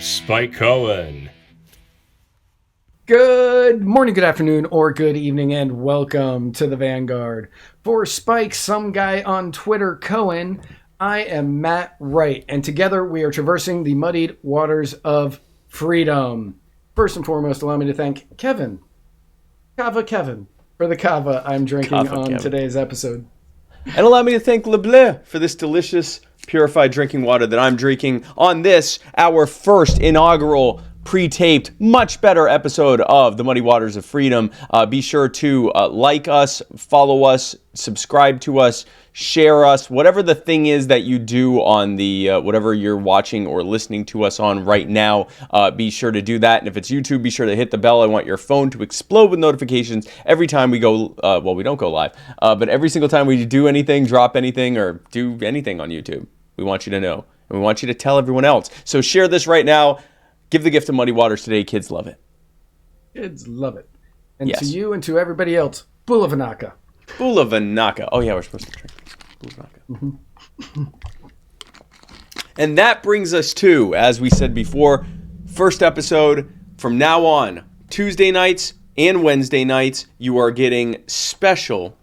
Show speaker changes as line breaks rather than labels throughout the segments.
Spike Cohen.
Good morning, good afternoon, or good evening, and welcome to the Vanguard. For Spike, some guy on Twitter, Cohen, I am Matt Wright, and together we are traversing the muddied waters of freedom. First and foremost, allow me to thank Kevin, Kava Kevin, for the kava I'm drinking
Kava
on
Kevin.
Today's episode.
And allow me to thank Le Bleu for this delicious, purified drinking water that I'm drinking on this, our first inaugural pre-taped, much better episode of the Muddy Waters of Freedom. Be sure to like us, follow us, subscribe to us, share us, whatever the thing is that you do on the whatever you're watching or listening to us on right now. Be sure to do that. And if it's YouTube, be sure to hit the bell. I want your phone to explode with notifications every time we go, well, we don't go live, but every single time we do anything, drop anything, or do anything on YouTube. We want you to know, and we want you to tell everyone else. So share this right now. Give the gift of Muddy Waters today. Kids love it.
Kids love it. And
Yes.
to you and to everybody else, Bulavanaka.
Bulavanaka. Oh, yeah, we're supposed to drink Bulavanaka. Mm-hmm. And that brings us to, as we said before, first episode. From now on, Tuesday nights and Wednesday nights, you are getting special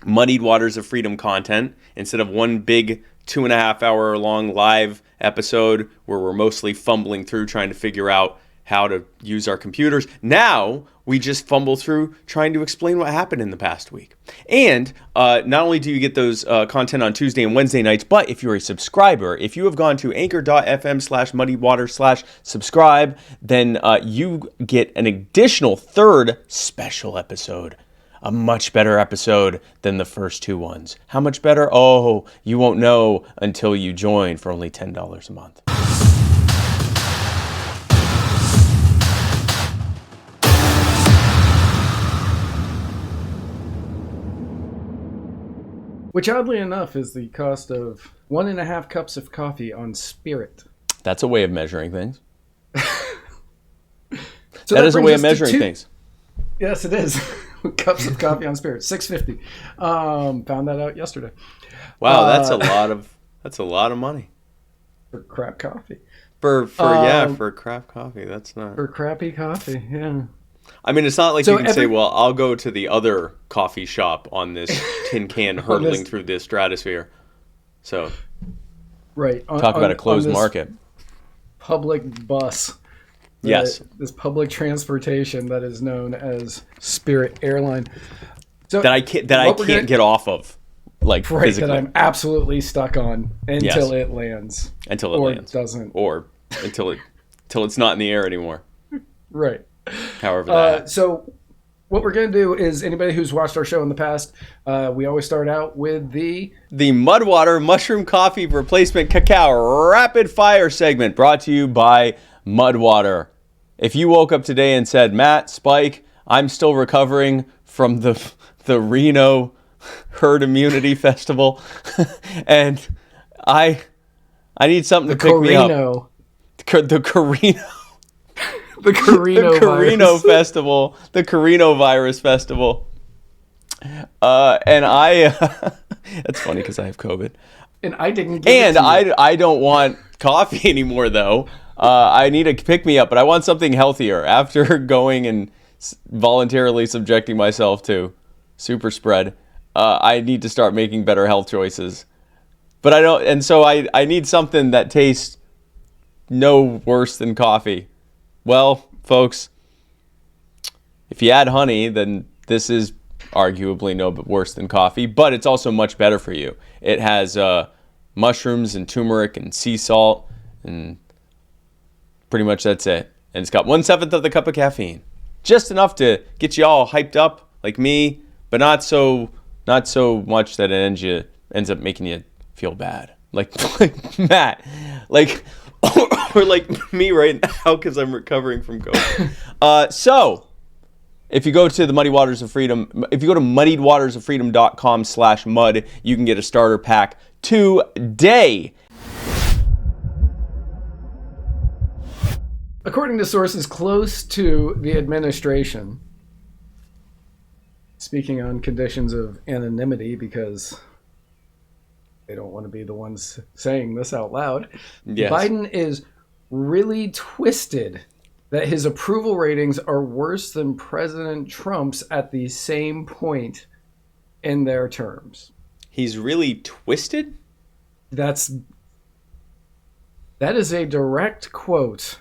Muddied Waters of Freedom content instead of one big 2.5 hour long live episode where we're mostly fumbling through trying to figure out how to use our computers. Now we just fumble through trying to explain what happened in the past week. And not only do you get those content on Tuesday and Wednesday nights, but if you're a subscriber, if you have gone to anchor.fm/muddywater/subscribe, then you get an additional third special episode. A much better episode than the first two ones. How much better? Oh, you won't know until you join for only $10 a month.
Which, oddly enough, is the cost of 1.5 cups of coffee on Spirit.
That's a way of measuring things.
So
that is a
brings
way
us
of
to
measuring things.
Yes, it is. Cups of coffee on Spirit, $6.50. Found that out yesterday.
Wow, that's a lot of money
For crap coffee.
for craft coffee. That's not
For crappy coffee, yeah.
I mean, it's not like
So
you can say, well, I'll go to the other coffee shop on this tin can hurtling through the stratosphere. So,
Right.
talk about a closed market.
Public bus.
Yes.
This public transportation that is known as Spirit Airline. So
That I can't get off of, like,
right,
physically.
that I'm absolutely stuck on until
Yes.
it lands.
Until it
or
lands.
Doesn't.
Or until it's not in the air anymore.
Right.
However that.
So what we're going to do is, anybody who's watched our show in the past, we always start out with the
Mudwater Mushroom Coffee Replacement Cacao Rapid Fire segment brought to you by Mudwater. If you woke up today and said, Matt, Spike, I'm still recovering from the Reno Herd Immunity Festival, and I need something to pick me up. The Carino.
The Carino
Festival, the Carino Virus Festival. And that's funny because I have COVID.
And I didn't get it to you.
I don't want coffee anymore, though. I need a pick-me-up, but I want something healthier. After going and voluntarily subjecting myself to super spread, I need to start making better health choices. But I don't, and so I need something that tastes no worse than coffee. Well, folks, if you add honey, then this is arguably no worse than coffee, but it's also much better for you. It has mushrooms and turmeric and sea salt, and pretty much that's it. And it's got 1/7 of the cup of caffeine. Just enough to get you all hyped up like me, but not so much that it ends up making you feel bad. Like Matt. Or like me right now because I'm recovering from COVID. So, if you go to the Muddy Waters of Freedom, if you go to muddiedwatersoffreedom.com/mud, you can get a starter pack today.
According to sources close to the administration, speaking on conditions of anonymity because they don't want to be the ones saying this out loud,
Yes.
Biden is really twisted that his approval ratings are worse than President Trump's at the same point in their terms.
He's really twisted?
That is a direct quote.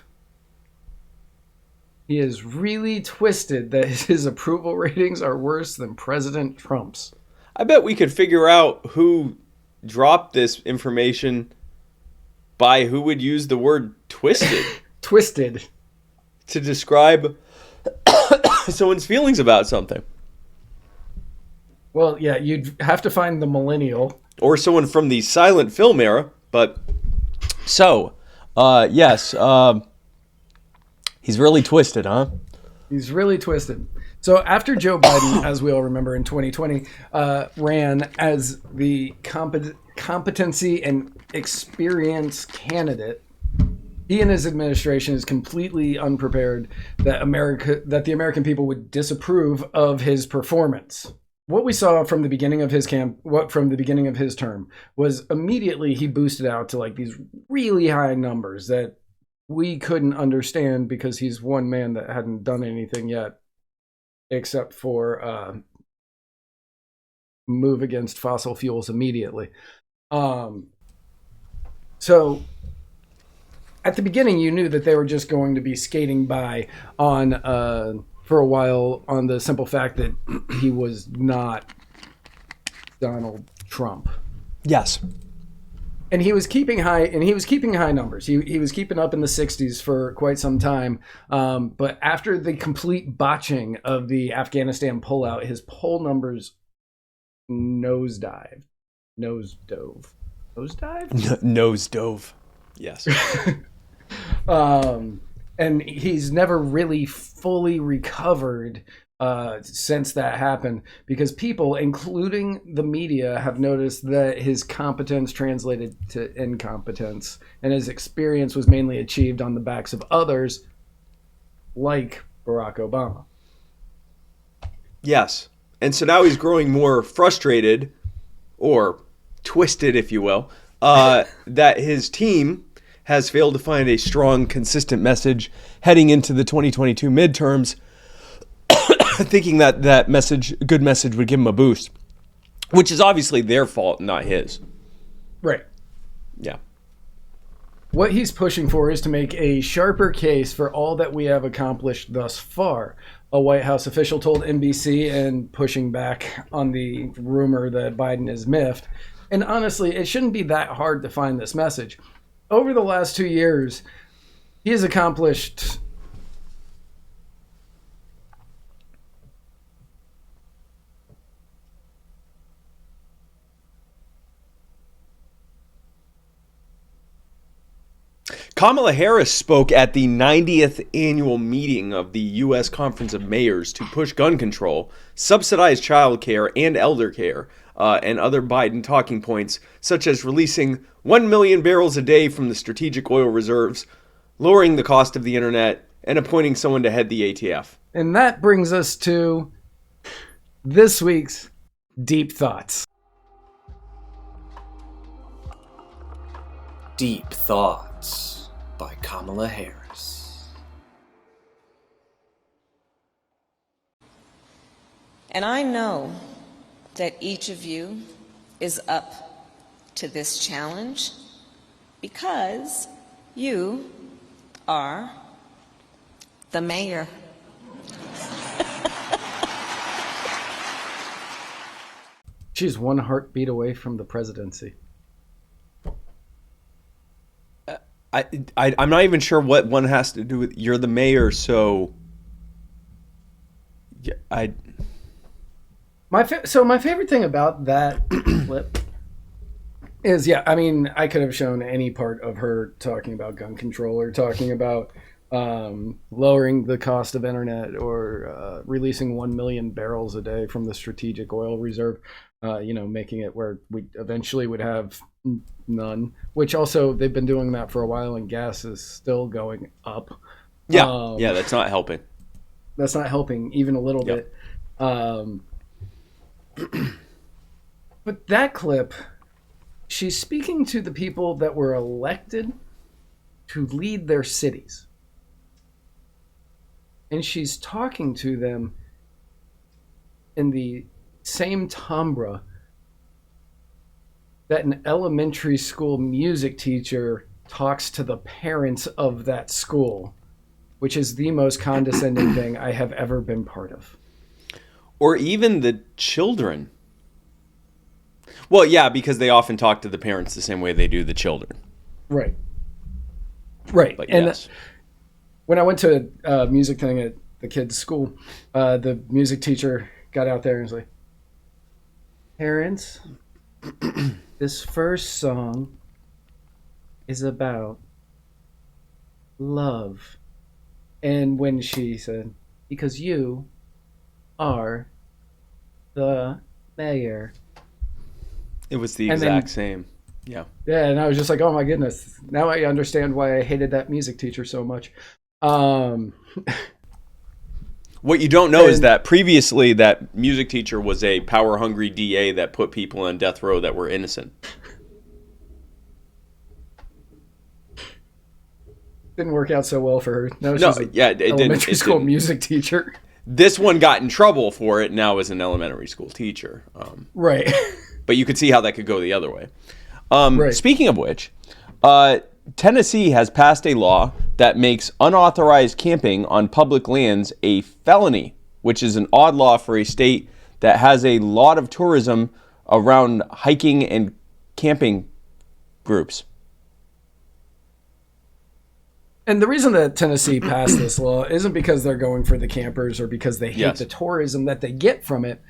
He is really twisted that his approval ratings are worse than President Trump's.
I bet we could figure out who dropped this information by who would use the word twisted.
Twisted.
To describe someone's feelings about something.
Well, yeah, you'd have to find the millennial.
Or someone from the silent film era, but so, yes, he's really twisted, huh?
He's really twisted. So after Joe Biden, as we all remember in 2020, ran as the competency and experience candidate, he and his administration is completely unprepared that the American people would disapprove of his performance. What we saw from the beginning of his term was immediately he boosted out to like these really high numbers that we couldn't understand because he's one man that hadn't done anything yet except for move against fossil fuels immediately. So at the beginning, you knew that they were just going to be skating by on for a while on the simple fact that he was not Donald Trump.
Yes.
And he was keeping high numbers. He was keeping up in the 60s for quite some time. But after the complete botching of the Afghanistan pullout, his poll numbers nosedived. Nosedove.
Nosedove. Yes.
And he's never really fully recovered since that happened because people, including the media, have noticed that his competence translated to incompetence and his experience was mainly achieved on the backs of others like Barack Obama.
Yes. And so now he's growing more frustrated or twisted, if you will, that his team has failed to find a strong, consistent message heading into the 2022 midterms, thinking that good message would give him a boost, which is obviously their fault, not his.
Right.
Yeah.
What he's pushing for is to make a sharper case for all that we have accomplished thus far. A White House official told NBC, and pushing back on the rumor that Biden is miffed. And honestly, it shouldn't be that hard to find this message. Over the last 2 years, he has accomplished
Kamala Harris spoke at the 90th annual meeting of the U.S. Conference of Mayors to push gun control, subsidize child care and elder care, and other Biden talking points, such as releasing 1 million barrels a day from the strategic oil reserves, lowering the cost of the internet, and appointing someone to head the ATF.
And that brings us to this week's Deep Thoughts.
Deep Thoughts by Kamala Harris.
And I know that each of you is up to this challenge because you are the mayor.
She's one heartbeat away from the presidency.
I'm not even sure what one has to do with you're the mayor, so yeah,
My favorite thing about that clip is, I mean, I could have shown any part of her talking about gun control or talking about lowering the cost of internet or releasing 1 million barrels a day from the strategic oil reserve, making it where we eventually would have none, which also they've been doing that for a while and gas is still going up.
Yeah, that's not helping.
That's not helping even a little bit. But that clip, she's speaking to the people that were elected to lead their cities. And she's talking to them in the same timbre that an elementary school music teacher talks to the parents of that school, which is the most condescending thing I have ever been part of.
Or even the children. Well, yeah, because they often talk to the parents the same way they do the children.
Right.
But
And
yes.
when I went to a music thing at the kids' school, the music teacher got out there and was like, "Parents, this first song is about love." And when she said, "Because you are the mayor."
It was the
And then-
exact same. Yeah.
Yeah, and I was just like, oh my goodness. Now I understand why I hated that music teacher so much.
What you don't know is
And-
that previously that music teacher was a power-hungry DA that put people on death row that were innocent.
Didn't work out so well for her. Now
No,
she's an
yeah, it didn't.
elementary
It
school
didn't.
music teacher.
This one got in trouble for it now as an elementary school teacher.
Right.
But you could see how that could go the other way.
Right.
Speaking of which, Tennessee has passed a law that makes unauthorized camping on public lands a felony, which is an odd law for a state that has a lot of tourism around hiking and camping groups.
And the reason that Tennessee passed this law isn't because they're going for the campers or because they hate
Yes.
the tourism that they get from it,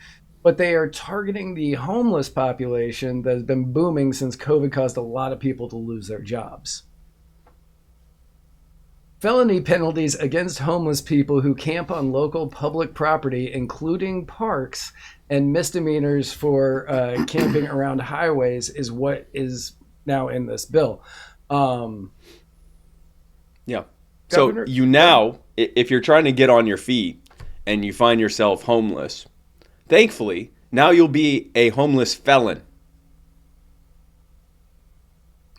but they are targeting the homeless population that has been booming since COVID caused a lot of people to lose their jobs. Felony penalties against homeless people who camp on local public property, including parks, and misdemeanors for camping around highways is what is now in this bill.
Yeah.
Governor-
So you now, if you're trying to get on your feet and you find yourself homeless, thankfully, now you'll be a homeless felon,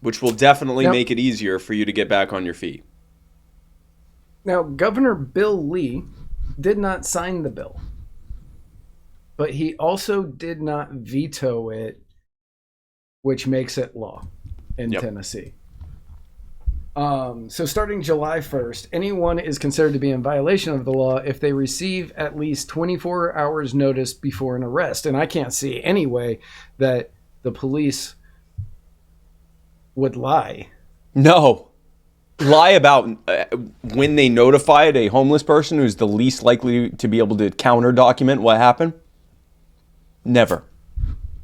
which will definitely
Yep.
make it easier for you to get back on your feet.
Now, Governor Bill Lee did not sign the bill, but he also did not veto it, which makes it law in
Yep.
Tennessee. So starting July 1st, anyone is considered to be in violation of the law if they receive at least 24 hours notice before an arrest. And I can't see any way that the police would lie.
No. Lie about when they notified a homeless person who's the least likely to be able to counter document what happened. Never.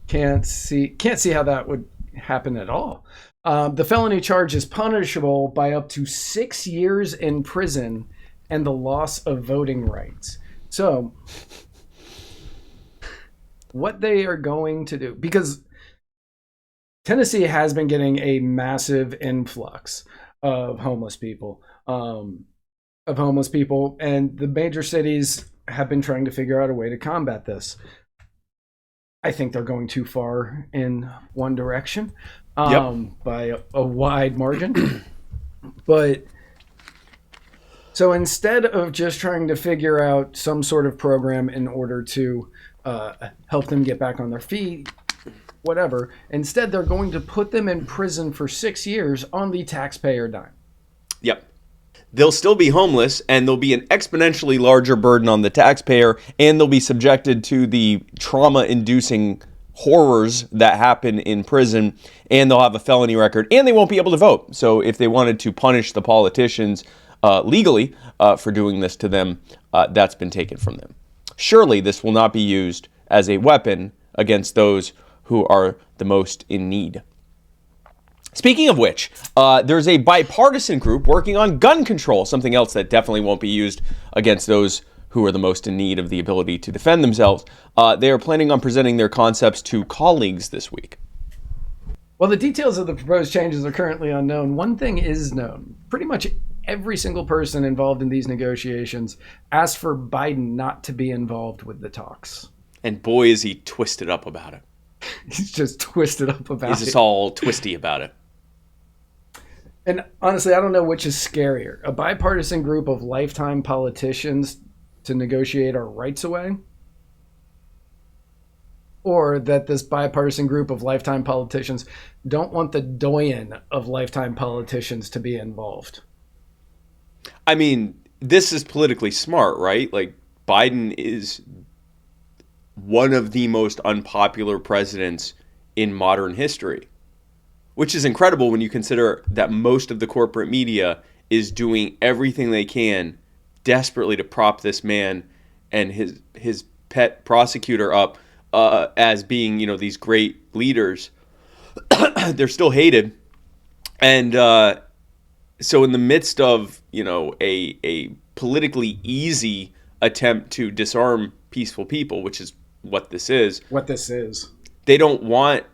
Can't see how that would happen at all. The felony charge is punishable by up to 6 years in prison and the loss of voting rights. So, what they are going to do, because Tennessee has been getting a massive influx of homeless people, and the major cities have been trying to figure out a way to combat this. I think they're going too far in one direction. By a wide margin. But so instead of just trying to figure out some sort of program in order to help them get back on their feet, whatever, instead they're going to put them in prison for 6 years on the taxpayer dime.
Yep. They'll still be homeless, and there'll be an exponentially larger burden on the taxpayer, and they'll be subjected to the trauma-inducing horrors that happen in prison, and they'll have a felony record, and they won't be able to vote. So if they wanted to punish the politicians legally for doing this to them, that's been taken from them. Surely this will not be used as a weapon against those who are the most in need. Speaking of which, there's a bipartisan group working on gun control, something else that definitely won't be used against those who are the most in need of the ability to defend themselves. They are planning on presenting their concepts to colleagues this week.
While the details of the proposed changes are currently unknown, one thing is known. Pretty much every single person involved in these negotiations asked for Biden not to be involved with the talks.
And boy, is he twisted up about it.
He's just twisted up about
He's
it.
just all twisty about it.
And honestly, I don't know which is scarier: a bipartisan group of lifetime politicians to negotiate our rights away, or that this bipartisan group of lifetime politicians don't want the doyen of lifetime politicians to be involved.
I mean, this is politically smart, right? Like, Biden is one of the most unpopular presidents in modern history, which is incredible when you consider that most of the corporate media is doing everything they can desperately to prop this man and his pet prosecutor up as being, these great leaders. They're still hated. And so in the midst of, a politically easy attempt to disarm peaceful people, which is what this is. They don't want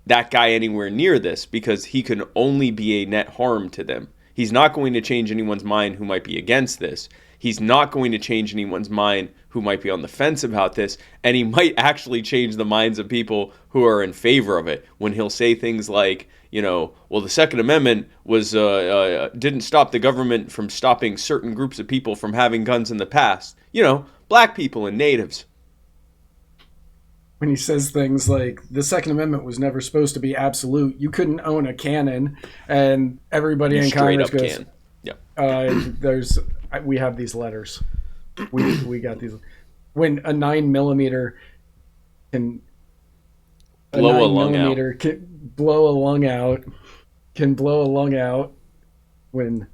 that guy anywhere near this because he can only be a net harm to them. He's not going to change anyone's mind who might be against this. He's not going to change anyone's mind who might be on the fence about this. And he might actually change the minds of people who are in favor of it when he'll say things like, well, the Second Amendment was didn't stop the government from stopping certain groups of people from having guns in the past. Black people and natives.
When he says things like the Second Amendment was never supposed to be absolute, you couldn't own a cannon, and everybody in Congress goes, we have these letters, we got these. When a 9mm can
blow a lung out,
can blow a lung out. When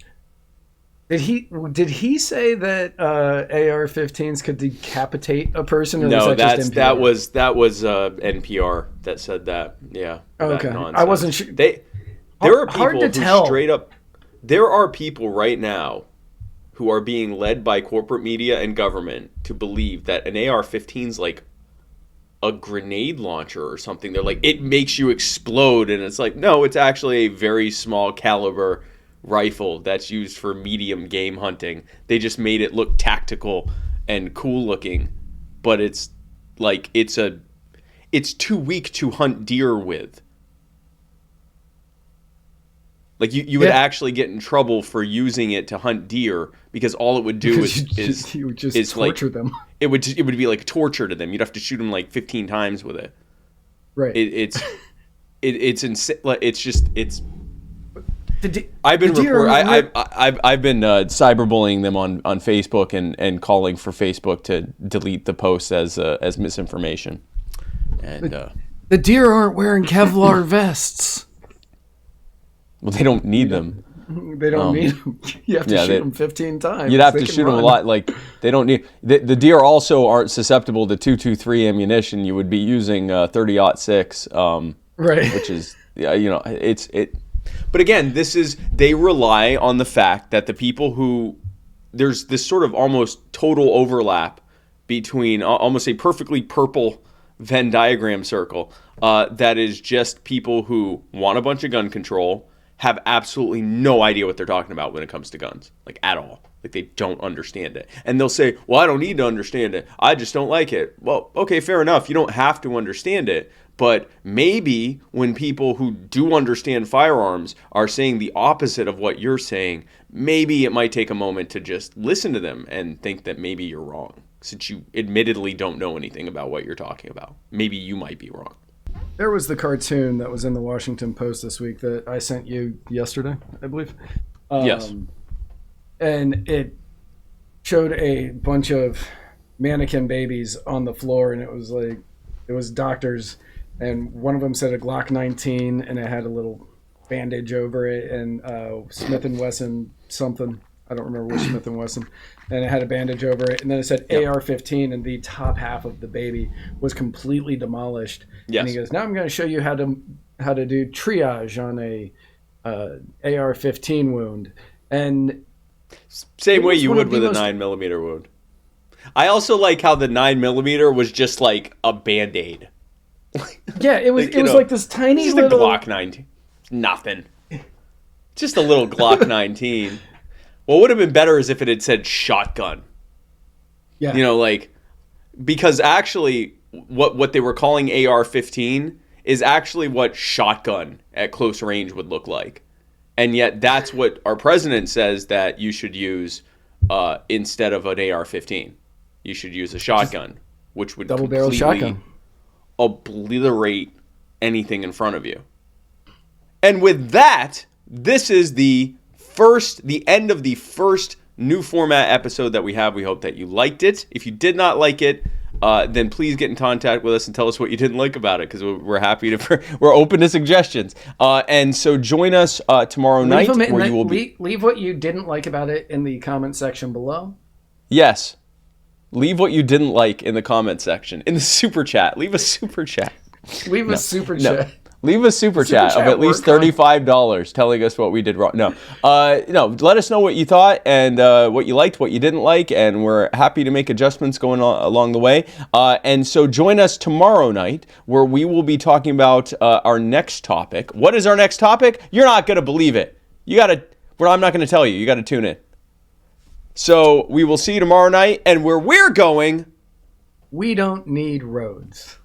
did he say that AR-15s could decapitate a person? Or
no,
was that just NPR?
that was NPR that said that. Yeah.
Okay, I wasn't sure.
There are people
hard to
who
tell.
straight up. There are people right now who are being led by corporate media and government to believe that an AR-15 is like a grenade launcher or something. They're like, it makes you explode, and it's like, no, it's actually a very small caliber rifle that's used for medium game hunting. They just made it look tactical and cool looking, but it's like it's too weak to hunt deer with. Like you would actually get in trouble for using it to hunt deer because all it would do is
you would just torture them.
It would be like torture to them. You'd have to shoot them like 15 times with it.
Right.
It's insane. It's. I've been cyberbullying them on Facebook and calling for Facebook to delete the posts as misinformation. And
the deer aren't wearing Kevlar vests.
Well, they don't need them.
They don't need them. You have to shoot them 15 times.
You'd have to shoot them a lot. Like they don't need the deer. Also, aren't susceptible to .223 ammunition. You would be using 30-06,
right?
Which is it. But again, they rely on the fact that the people who there's this sort of almost total overlap between almost a perfectly purple Venn diagram circle that is just people who want a bunch of gun control, have absolutely no idea what they're talking about when it comes to guns, like at all. Like they don't understand it. And they'll say, well, I don't need to understand it. I just don't like it. Well, okay, fair enough. You don't have to understand it. But maybe when people who do understand firearms are saying the opposite of what you're saying, maybe it might take a moment to just listen to them and think that maybe you're wrong, since you admittedly don't know anything about what you're talking about. Maybe you might be wrong.
There was the cartoon that was in the Washington Post this week that I sent you yesterday, I believe.
Yes.
And it showed a bunch of mannequin babies on the floor, and it was doctors, and one of them said a Glock 19, and it had a little bandage over it, and Smith & Wesson something. I don't remember which Smith & Wesson. And it had a bandage over it, and then it said AR-15, and the top half of the baby was completely demolished.
Yes.
And he goes, now I'm going to show you how to do triage on a AR-15 wound. And
same way you would with a 9mm wound. I also like how the 9mm was just like a Band-Aid.
Yeah, it was like this tiny
just
little...
a Glock 19. Nothing. Just a little Glock 19. What would have been better is if it had said shotgun.
Yeah.
Because actually what they were calling AR-15 is actually what shotgun at close range would look like. And yet that's what our president says that you should use instead of an AR-15. You should use a shotgun, which would
Double-barrel shotgun.
obliterate anything in front of you. And with that, this is the end of the first new format episode that we have. We hope that you liked it. If you did not like it, then please get in contact with us and tell us what you didn't like about it, because we're happy to. We're open to suggestions. And so join us tomorrow night, where you will
leave what you didn't like about it in the comment section below.
Yes, leave what you didn't like in the comment section, in the super chat. Leave a super chat.
Leave a super chat.
Leave a super chat of at least $35 telling us what we did wrong. No, let us know what you thought and what you liked, what you didn't like, and we're happy to make adjustments going on along the way. And so join us tomorrow night, where we will be talking about our next topic. What is our next topic? You're not going to believe it. I'm not going to tell you. You got to tune in. So we will see you tomorrow night, and where we're going,
we don't need roads.